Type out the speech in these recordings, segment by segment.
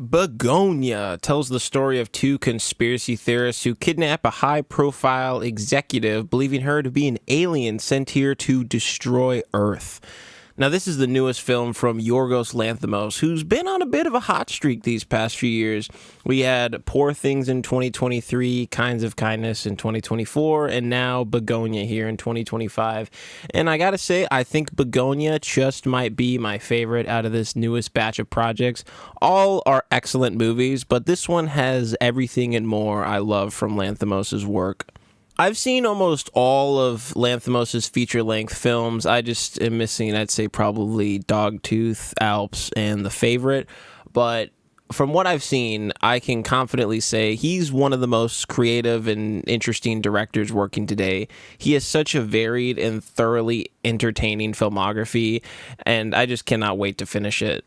Bugonia tells the story of two conspiracy theorists who kidnap a high-profile executive, believing her to be an alien sent here to destroy Earth. Now, this is the newest film from Yorgos Lanthimos, who's been on a bit of a hot streak these past few years. We had Poor Things in 2023, Kinds of Kindness in 2024, and now Bugonia here in 2025. And I gotta say, I think Bugonia just might be my favorite out of this newest batch of projects. All are excellent movies, but this one has everything and more I love from Lanthimos' work. I've seen almost all of Lanthimos' feature-length films. I just am missing, I'd say, probably Dogtooth, Alps, and The Favorite. But from what I've seen, I can confidently say he's one of the most creative and interesting directors working today. He has such a varied and thoroughly entertaining filmography, and I just cannot wait to finish it.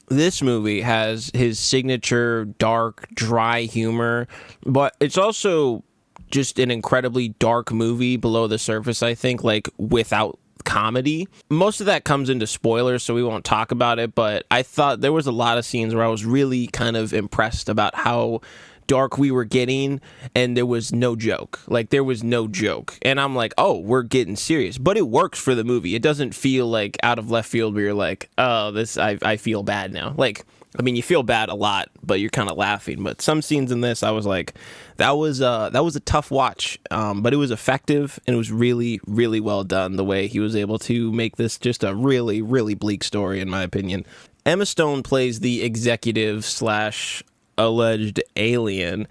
This movie has his signature dark, dry humor, but it's also just an incredibly dark movie below the surface, I think, like without comedy. Most of that comes into spoilers, so we won't talk about it, but I thought there was a lot of scenes where I was really kind of impressed about how dark we were getting, and there was no joke. Like, there was no joke. And I'm like, oh, we're getting serious. But it works for the movie. It doesn't feel like out of left field where you're like, oh, I feel bad now. Like, I mean, you feel bad a lot, but you're kind of laughing. But some scenes in this, I was like, that was a tough watch, but it was effective, and it was really, really well done, the way he was able to make this just a really, really bleak story, in my opinion. Emma Stone plays the executive slash alleged alien,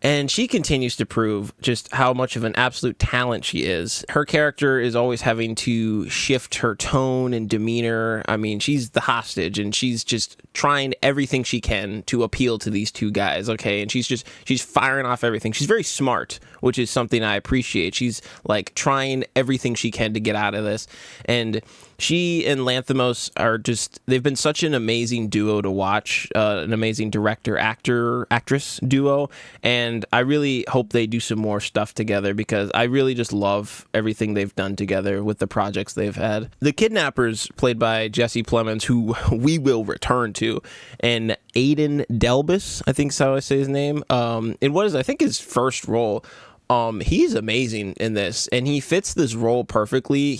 and she continues to prove just how much of an absolute talent she is. Her character is always having to shift her tone and demeanor. I mean, she's the hostage, and she's just trying everything she can to appeal to these two guys, okay? And she's firing off everything. She's very smart, which is something I appreciate. She's, like, trying everything she can to get out of this. And she and Lanthimos are just, they've been such an amazing duo to watch, an amazing actress duo, and I really hope they do some more stuff together, because I really just love everything they've done together with the projects they've had. The kidnappers, played by Jesse Plemons, who we will return to, and Aiden Delbus, I think is how I say his name, in what is, I think, his first role. He's amazing in this, and he fits this role perfectly.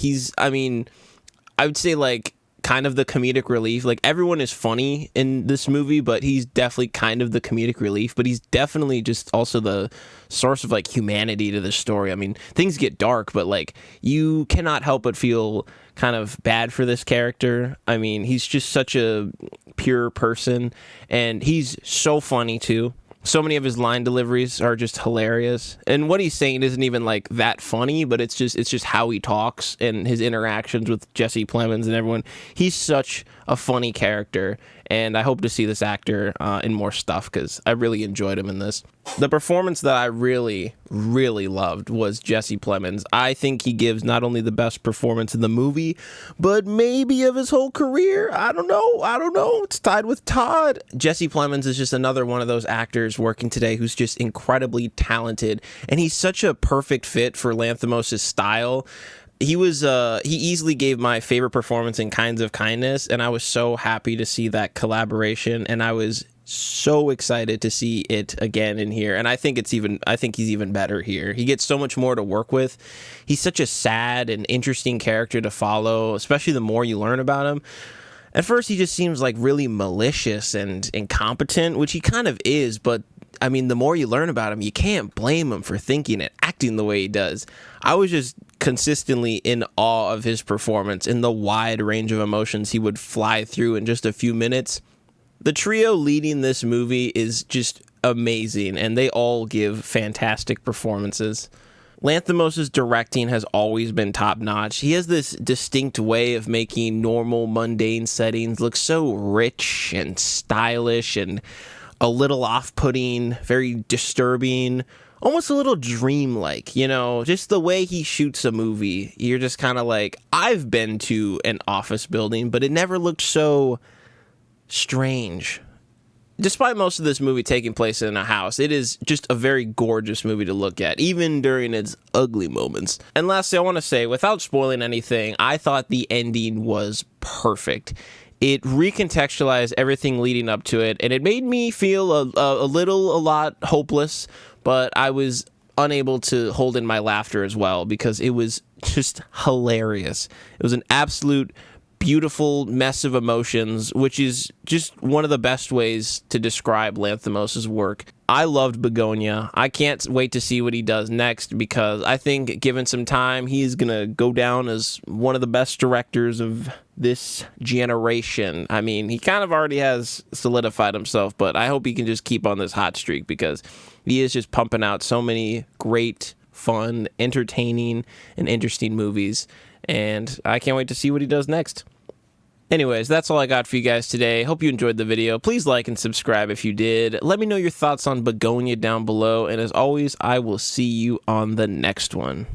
I would say, like, kind of the comedic relief. Like, everyone is funny in this movie, but he's definitely kind of the comedic relief, but he's definitely just also the source of, like, humanity to the story. I mean, things get dark, but, like, you cannot help but feel kind of bad for this character. I mean, he's just such a pure person, and he's so funny, too. So many of his line deliveries are just hilarious, and what he's saying isn't even like that funny, but it's just how he talks and his interactions with Jesse Plemons and everyone. He's such a funny character, and I hope to see this actor in more stuff, because I really enjoyed him in this. The performance that I really, really loved was Jesse Plemons. I think he gives not only the best performance in the movie, but maybe of his whole career. I don't know. It's tied with Todd. Jesse Plemons is just another one of those actors working today who's just incredibly talented, and he's such a perfect fit for Lanthimos' style. He easily gave my favorite performance in Kinds of Kindness, and I was so happy to see that collaboration, and I was so excited to see it again in here. And I think he's even better here. He gets so much more to work with. He's such a sad and interesting character to follow, especially the more you learn about him. At first, he just seems like really malicious and incompetent, which he kind of is, but I mean, the more you learn about him, you can't blame him for thinking and acting the way he does. I was just consistently in awe of his performance and the wide range of emotions he would fly through in just a few minutes. The trio leading this movie is just amazing, and they all give fantastic performances. Lanthimos' directing has always been top-notch. He has this distinct way of making normal, mundane settings look so rich and stylish and a little off-putting, very disturbing, almost a little dreamlike, you know, just the way he shoots a movie. You're just kind of like, I've been to an office building, but it never looked so strange. Despite most of this movie taking place in a house, it is just a very gorgeous movie to look at, even during its ugly moments. And lastly, I want to say, without spoiling anything, I thought the ending was perfect. it recontextualized everything leading up to it, and it made me feel a lot hopeless, but I was unable to hold in my laughter as well because it was just hilarious. It was an absolute beautiful mess of emotions, which is just one of the best ways to describe Lanthimos' work. I loved Bugonia. I can't wait to see what he does next because I think given some time, he's going to go down as one of the best directors of this generation. I mean, he kind of already has solidified himself, but I hope he can just keep on this hot streak because he is just pumping out so many great, fun, entertaining, and interesting movies, and I can't wait to see what he does next. Anyways, that's all I got for you guys today. Hope you enjoyed the video. Please like and subscribe if you did. Let me know your thoughts on Bugonia down below, and as always, I will see you on the next one.